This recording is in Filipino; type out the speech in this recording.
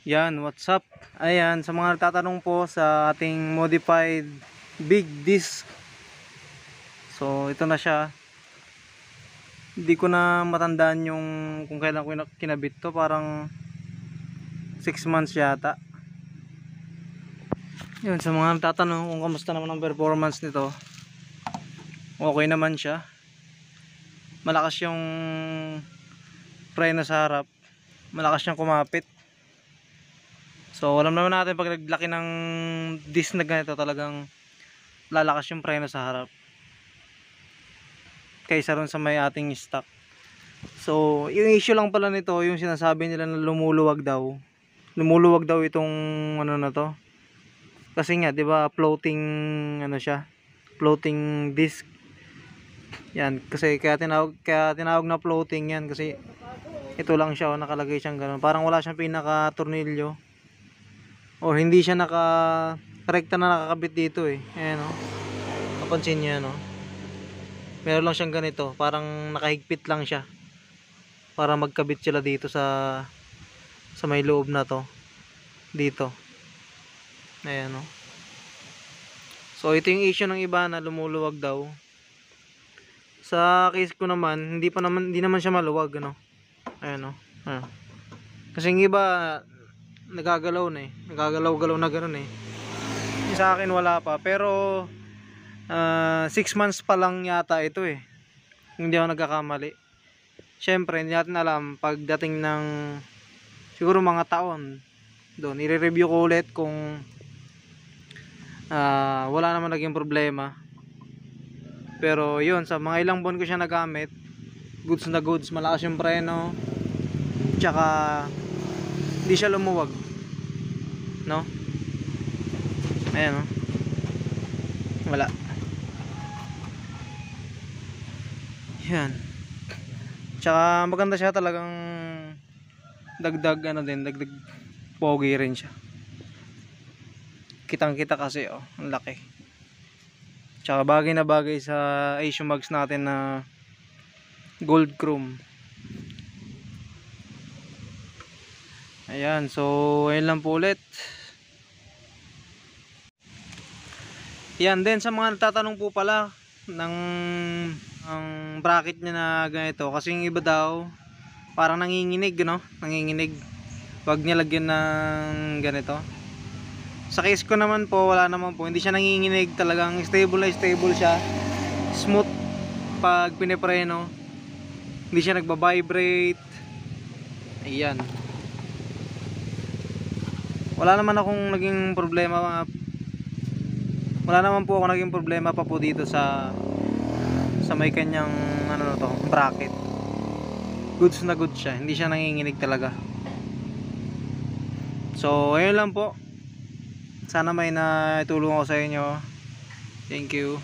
Yan, what's up? Ayan, sa mga nagtatanong po sa ating modified big disc. So, ito na siya. Hindi ko na matandaan yung kung kailan ko kinabit to. Parang 6 months yata. Yun, sa mga nagtatanong kung kamusta naman ang performance nito. Okay naman siya. Malakas yung preno sa harap. Malakas siyang kumapit. So alam naman natin pag naglaki ng disc na ganito talagang lalakas yung preno sa harap kaysa ron sa may ating stock. So yung issue lang pala nito, yung sinasabi nila na lumuluwag daw itong ano na to, kasi nga 'di ba floating ano siya, floating disc yan, kasi kaya tinawag na floating yan kasi ito lang siya, nakalagay siyang gano'n, parang wala siyang pinaka tornilyo or hindi siya rekta na nakakabit dito eh. Ayan o, napansin niyo yan o, meron lang siyang ganito, parang nakahigpit lang siya para magkabit sila dito sa may loob na to dito. Ayan o. So ito yung issue ng iba na lumuluwag daw. Sa case ko naman, hindi naman siya maluwag ano. Ayan o. Ayan. Kasi yung iba nagagalaw na eh, nagagalaw-galaw na gano'n eh. Yung sa akin wala pa, pero 6 months pa lang yata ito eh, hindi ako nagkakamali. Syempre hindi natin alam pagdating ng siguro mga taon doon, i-review ko ulit kung wala naman naging problema. Pero yun, sa mga ilang buwan ko siya nagamit, goods na goods, malakas yung preno, tsaka hindi siya lumuwag, no? Ayan o, wala. Yan, tsaka maganda siya, talagang dagdag ano din, dagdag pogi rin siya, kitang kita kasi oh, ang laki. Tsaka bagay na bagay sa Asian Mags natin na gold chrome. Ayan, so ayun lang po ulit. Yan din, sa mga nagtatanong po pala ng ang bracket niya na ganito, kasi yung iba daw parang nanginginig, no? Nanginginig wag niya lagyan ng ganito. Sa case ko naman po, wala naman po, hindi siya nanginginig, talagang stable na stable siya, smooth pag pinipreno, hindi siya nagba-vibrate. Ayan, wala naman po ako naging problema pa po dito sa may kanyang ano na to, bracket. Goods na goods siya, hindi siya nanginginig talaga. So ayun lang po, sana may naitulong ako sa inyo. Thank you.